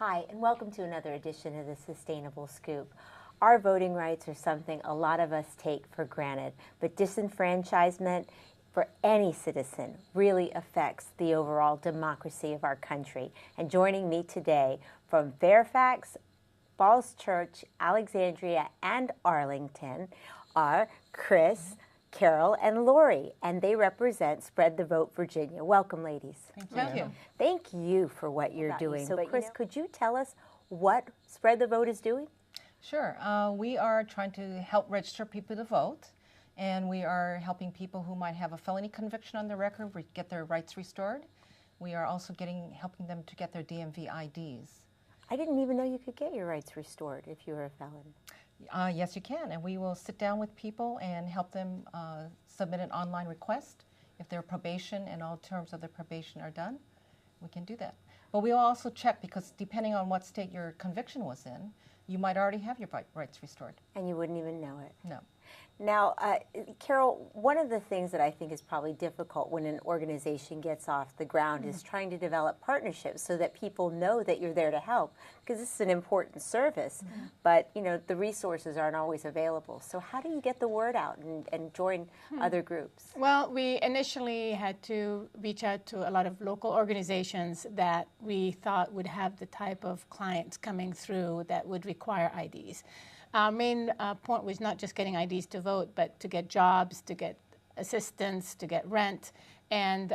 Hi, and welcome to another edition of the Sustainable Scoop. Our voting rights are something a lot of us take for granted, but disenfranchisement for any citizen really affects the overall democracy of our country. And joining me today from Fairfax, Falls Church, Alexandria, and Arlington are Chris, Carol, and Lori, and they represent Spread the Vote Virginia. Welcome, ladies. Thank you. Thank you for what you're doing. So, But, Chris, could you tell us what Spread the Vote is doing? Sure. We are trying to help register people to vote, and we are helping people who might have a felony conviction on their record get their rights restored. We are also helping them to get their DMV IDs. I didn't even know you could get your rights restored if you were a felon. Yes, you can, and we will sit down with people and help them submit an online request. If their probation and all terms of their probation are done, we can do that. But we will also check, because depending on what state your conviction was in, you might already have your rights restored. And you wouldn't even know it. No. Now, Carol, one of the things that I think is probably difficult when an organization gets off the ground is trying to develop partnerships so that people know that you're there to help, because this is an important service, but you know the resources aren't always available. So how do you get the word out and join other groups? Well, we initially had to reach out to a lot of local organizations that we thought would have the type of clients coming through that would require IDs. Our main point was not just getting IDs to vote, but to get jobs, to get assistance, to get rent, and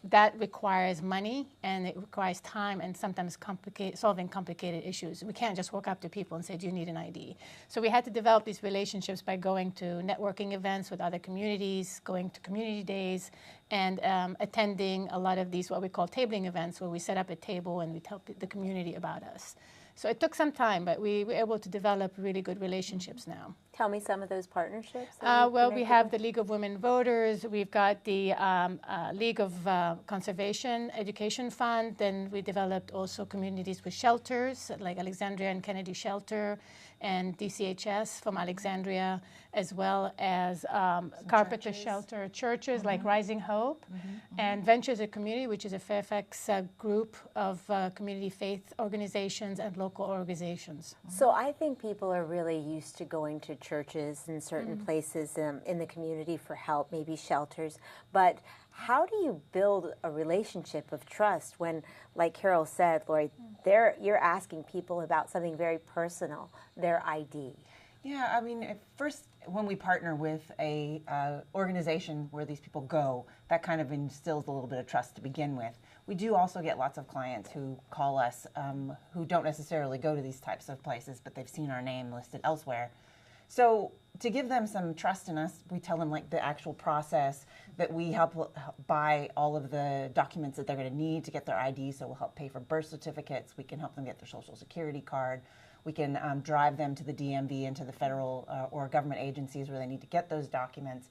that requires money, and it requires time, and sometimes solving complicated issues. We can't just walk up to people and say, do you need an ID? So we had to develop these relationships by going to networking events with other communities, going to community days, and attending a lot of these what we call tabling events, where we set up a table and we tell the community about us. So it took some time, but we were able to develop really good relationships now. Tell me some of those partnerships. Well, we have the League of Women Voters. We've got the League of Conservation Education Fund. Then we developed also communities with shelters, like Alexandria and Kennedy Shelter, and DCHS from Alexandria, as well as Carpenter Shelter, churches like Rising Hope, and Ventures a Community, which is a Fairfax group of community faith organizations and local organizations. So I think people are really used to going to churches in certain places in the community for help, maybe shelters, but how do you build a relationship of trust when, like Carol said, Lori, you're asking people about something very personal, their ID? Yeah, I mean, at first, when we partner with a organization where these people go, that kind of instills a little bit of trust to begin with. We do also get lots of clients who call us who don't necessarily go to these types of places, but they've seen our name listed elsewhere. So to give them some trust in us, we tell them like the actual process, that we help buy all of the documents that they're going to need to get their ID. So we'll help pay for birth certificates. We can help them get their social security card. We can drive them to the DMV and to the federal or government agencies where they need to get those documents.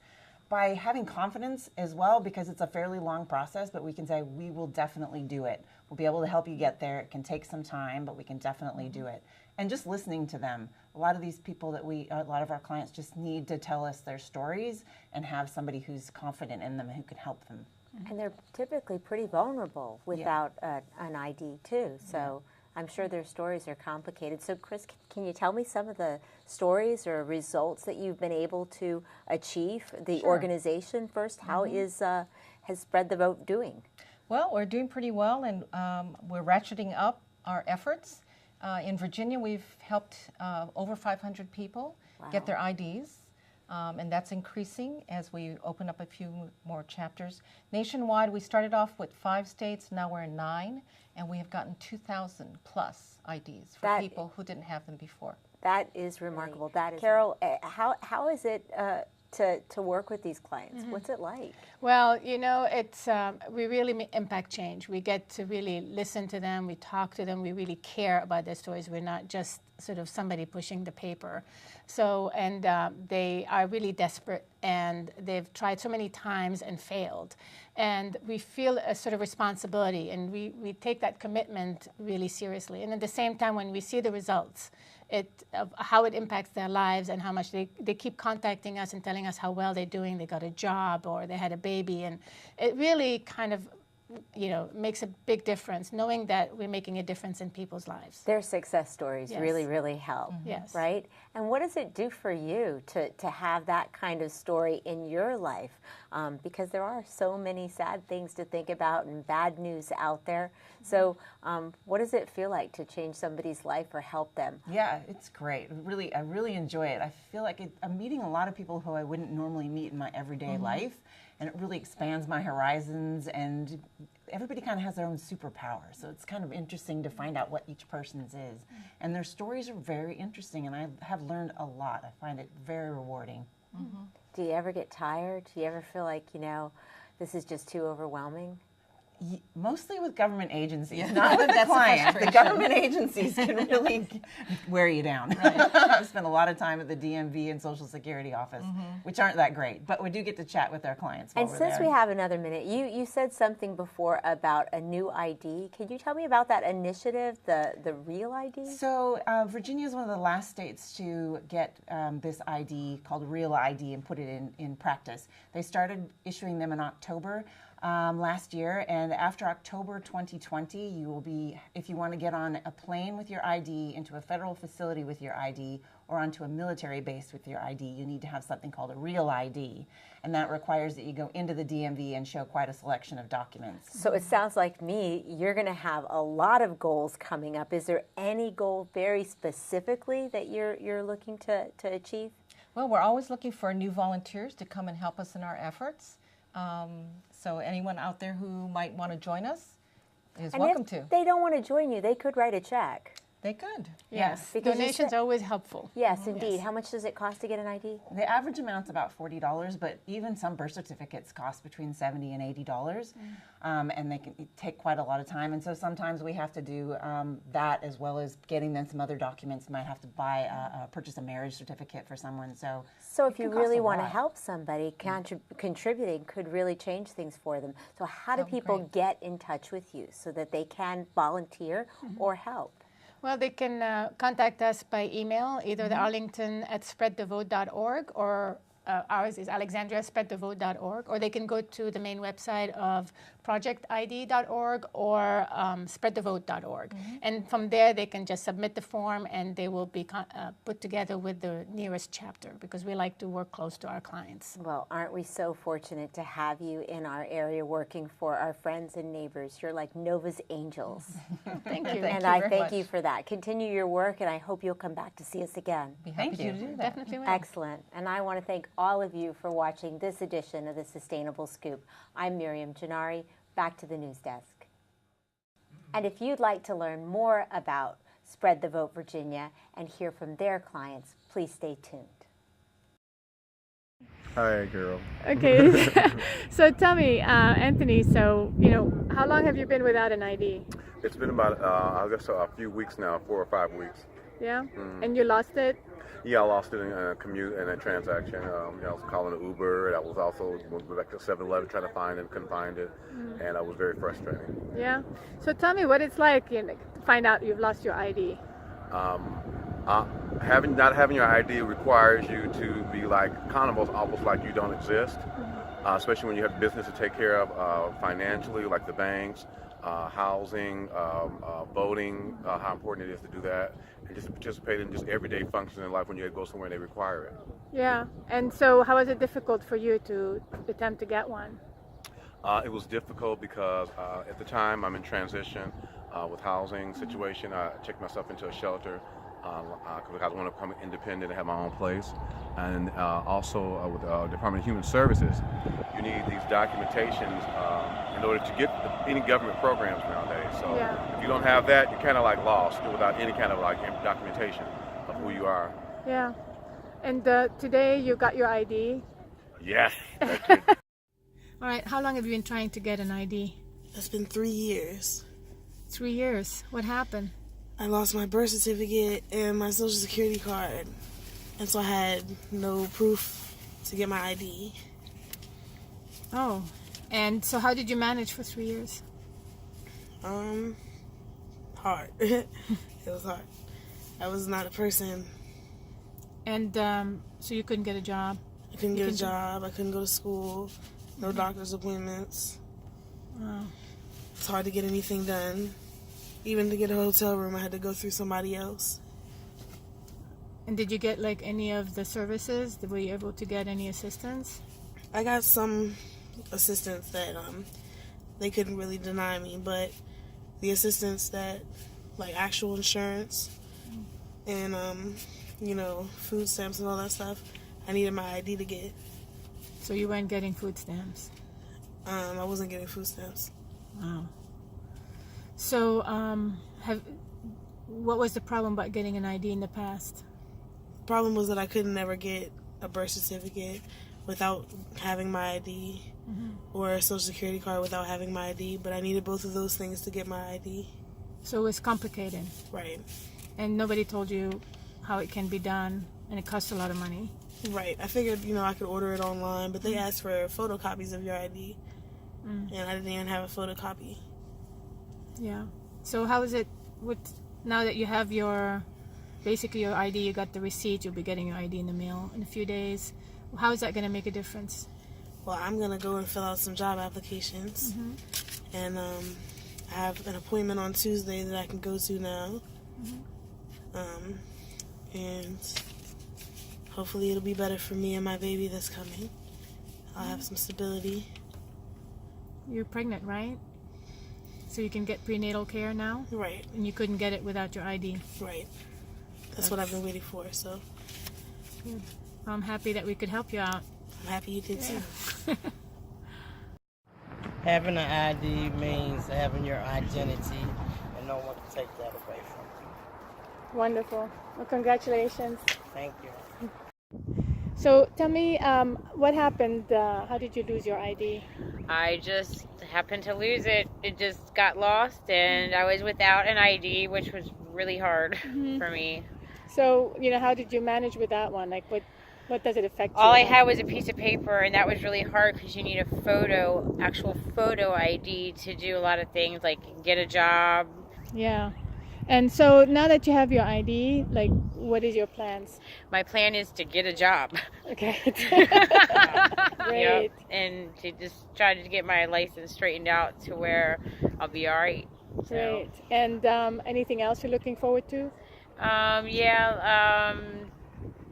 By having confidence as well, because it's a fairly long process, but we can say, we will definitely do it. We'll be able to help you get there. It can take some time, but we can definitely do it. And just listening to them. A lot of these people a lot of our clients just need to tell us their stories and have somebody who's confident in them and who can help them. And they're typically pretty vulnerable without an ID too, so I'm sure their stories are complicated. So Chris, can you tell me some of the stories or results that you've been able to achieve? The organization first, how has Spread the Vote doing? Well, we're doing pretty well, and we're ratcheting up our efforts. In Virginia, we've helped over 500 people get their IDs, and that's increasing as we open up a few more chapters. Nationwide, we started off with 5 states, now we're in 9, and we have gotten 2,000 plus IDs for people who didn't have them before. That is remarkable. That is Carol, how is it to work with these clients? What's it like? Well, you know, it's we really impact change. We get to really listen to them. We talk to them. We really care about their stories. We're not just sort of somebody pushing the paper. So, and they are really desperate, and they've tried so many times and failed. And we feel a sort of responsibility, and we take that commitment really seriously. And at the same time, when we see the results, how it impacts their lives and how much they keep contacting us and telling us how well they're doing. They got a job or they had a baby, and it really kind of makes a big difference, knowing that we're making a difference in people's lives. Their success stories Yes. really, really help, Yes. right? And what does it do for you to have that kind of story in your life? Because there are so many sad things to think about and bad news out there. So what does it feel like to change somebody's life or help them? Yeah, it's great. I really enjoy it. I feel like I'm meeting a lot of people who I wouldn't normally meet in my everyday life, and it really expands my horizons, and everybody kind of has their own superpower. So it's kind of interesting to find out what each person's is. And their stories are very interesting, and I have learned a lot. I find it very rewarding. Do you ever get tired? Do you ever feel like, this is just too overwhelming? Mostly with government agencies, not with the clients. The government agencies can really wear you down. I've spent a lot of time at the DMV and Social Security office, which aren't that great, but we do get to chat with our clients while And we're since there. we have another minute, you said something before about a new ID. Can you tell me about that initiative, the Real ID? So Virginia is one of the last states to get this ID called Real ID and put it in practice. They started issuing them in October last year, and after October 2020, you will be, if you want to get on a plane with your ID, into a federal facility with your ID, or onto a military base with your ID, you need to have something called a Real ID, and that requires that you go into the DMV and show quite a selection of documents. So it sounds like you're going to have a lot of goals coming up. Is there any goal very specifically that you're looking to achieve? Well, we're always looking for new volunteers to come and help us in our efforts. So anyone out there who might want to join us is welcome to. If they don't want to join you, they could write a check. They could. Yes, because you donations said- are always helpful. Yes, indeed. How much does it cost to get an ID? The average amount's about $40, but even some birth certificates cost between $70 and $80, and they can take quite a lot of time. And so sometimes we have to do that, as well as getting them some other documents. You might have to buy purchase a marriage certificate for someone. So if you can cost really a want to lot. help somebody, contributing could really change things for them. So how do Oh, people great. get in touch with you so that they can volunteer or help? Well, they can contact us by email, either the Arlington at spreadthevote.org, or ours is alexandria@spreadthevote.org, or they can go to the main website of projectid.org or spreadthevote.org. And from there, they can just submit the form, and they will be put together with the nearest chapter, because we like to work close to our clients. Well, aren't we so fortunate to have you in our area working for our friends and neighbors? You're like Nova's angels. Thank you. And you I very thank much. you for that. Continue your work, and I hope you'll come back to see us again. Be happy Thank you. to do that. Definitely will. Excellent. And I want to thank all of you for watching this edition of the Sustainable Scoop. I'm Miriam Gennari. Back to the news desk. And if you'd like to learn more about Spread the Vote Virginia and hear from their clients, please stay tuned. Hi, girl. Okay, so tell me, Anthony, so, how long have you been without an ID? It's been about, I guess, a few weeks now, 4 or 5 weeks. Yeah? And you lost it? Yeah, I lost it in a commute and a transaction. I was calling an Uber. I was also went back to 7-Eleven trying to find it, couldn't find it, and I was very frustrating. Yeah? So tell me what it's like to find out you've lost your ID. Not having your ID requires you to be like almost like you don't exist, especially when you have business to take care of financially, like the banks, housing, voting, how important it is to do that, and just participate in just everyday functions in life when you go somewhere and they require it. Yeah, and so how was it difficult for you to attempt to get one? It was difficult because at the time I'm in transition with housing situation. I checked myself into a shelter because I want to become independent and have my own place. And also with the Department of Human Services, you need these documentations in order to get any government programs nowadays. So Yeah. if you don't have that, you're kind of like lost without any kind of like documentation of who you are. Yeah. And today you got your ID? Yes, that's it. All right, how long have you been trying to get an ID? It's been 3 years. 3 years. What happened? I lost my birth certificate and my social security card, and so I had no proof to get my ID. Oh, and so how did you manage for 3 years? Hard. It was hard. I was not a person. And so you couldn't get a job? I couldn't get a job. I couldn't go to school. No doctor's appointments. Wow. it's hard to get anything done. Even to get a hotel room, I had to go through somebody else. And did you get like any of the services? Were you able to get any assistance? I got some assistance that they couldn't really deny me, but the assistance that, like actual insurance and food stamps and all that stuff, I needed my ID to get. So you weren't getting food stamps? I wasn't getting food stamps. Wow. So what was the problem about getting an ID in the past? The problem was that I couldn't ever get a birth certificate without having my ID, or a social security card without having my ID, but I needed both of those things to get my ID. So it was complicated. Right. And nobody told you how it can be done, and it costs a lot of money. Right. I figured, I could order it online, but they asked for photocopies of your ID, and I didn't even have a photocopy. Yeah. So how is it now that you have your ID, you got the receipt, you'll be getting your ID in the mail in a few days. How is that going to make a difference? Well, I'm going to go and fill out some job applications, and I have an appointment on Tuesday that I can go to now, and hopefully it'll be better for me and my baby that's coming. I'll have some stability. You're pregnant, right? So you can get prenatal care now? Right. And you couldn't get it without your ID? Right. That's what I've been waiting for, so. Good. I'm happy that we could help you out. I'm happy you did too. Having an ID means having your identity, and no one can take that away from you. Wonderful. Well, congratulations. Thank you. So tell me, what happened? How did you lose your ID? I just happened to lose it. It just got lost, and I was without an ID, which was really hard for me. So, how did you manage with that one? Like, what does it affect you? All I had was a piece of paper, and that was really hard because you need a actual photo ID to do a lot of things, like get a job. Yeah. And so now that you have your ID, like, what is your plans? My plan is to get a job. Okay. Great. Great. And to just try to get my license straightened out to where I'll be all right. So. Great. And anything else you're looking forward to?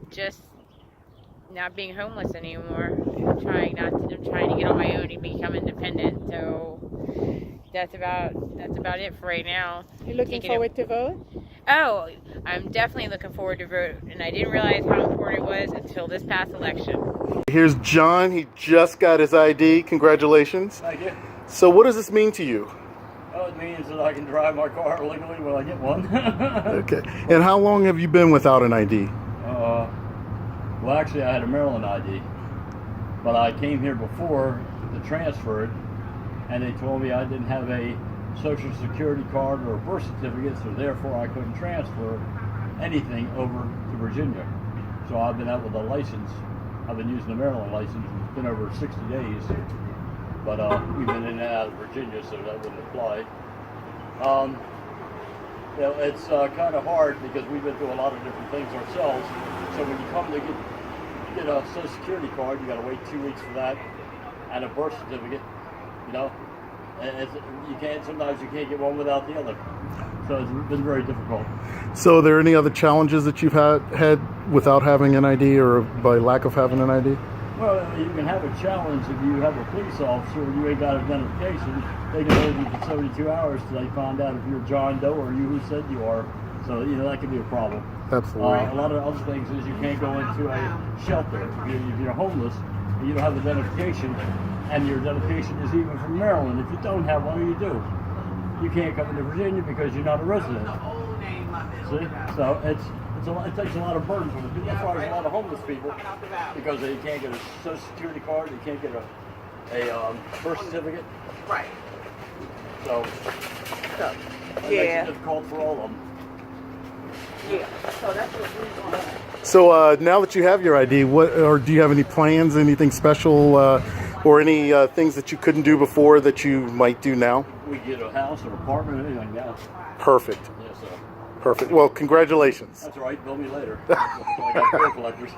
Just not being homeless anymore. I'm trying to get on my own and become independent. So that's about it for right now. You're looking forward to vote? Oh, I'm definitely looking forward to vote, and I didn't realize how important it was until this past election. Here's John. He just got his ID. Congratulations. Thank you. So what does this mean to you? Well, it means that I can drive my car legally when I get one. Okay. And how long have you been without an ID? Well, actually, I had a Maryland ID, but I came here before to transfer it, and they told me I didn't have a social security card or a birth certificate, so therefore I couldn't transfer anything over to Virginia. So I've been out with a license. I've been using the Maryland license. It's been over 60 days, but we've been in and out of Virginia, so that wouldn't apply. It's kind of hard because we've been through a lot of different things ourselves. So when you come to get a social security card, you got to wait 2 weeks for that, and a birth certificate. And sometimes you can't get one without the other. So it's been very difficult. So are there any other challenges that you've had without having an ID or by lack of having an ID? Well, you can have a challenge if you have a police officer and you ain't got identification. They can hold you for 72 hours till they find out if you're John Doe or you who said you are. So, that could be a problem. Absolutely. A lot of other things is you can't go into a shelter. If you're homeless and you don't have identification, and your identification is even from Maryland, if you don't have one, what do you do? You can't come into Virginia because you're not a resident. See? So it takes a lot of burden from it. That's why there's a lot of homeless people, because they can't get a social security card, they can't get a birth certificate. Right. So that makes it difficult for all of them. Yeah. So that's what we're going to. So now that you have your ID, do you have any plans, anything special, or any things that you couldn't do before that you might do now? We get a house, an apartment, anything now. Perfect. Yes, sir. Perfect. Well, congratulations. That's all right. Bill me later. I got bill collectors.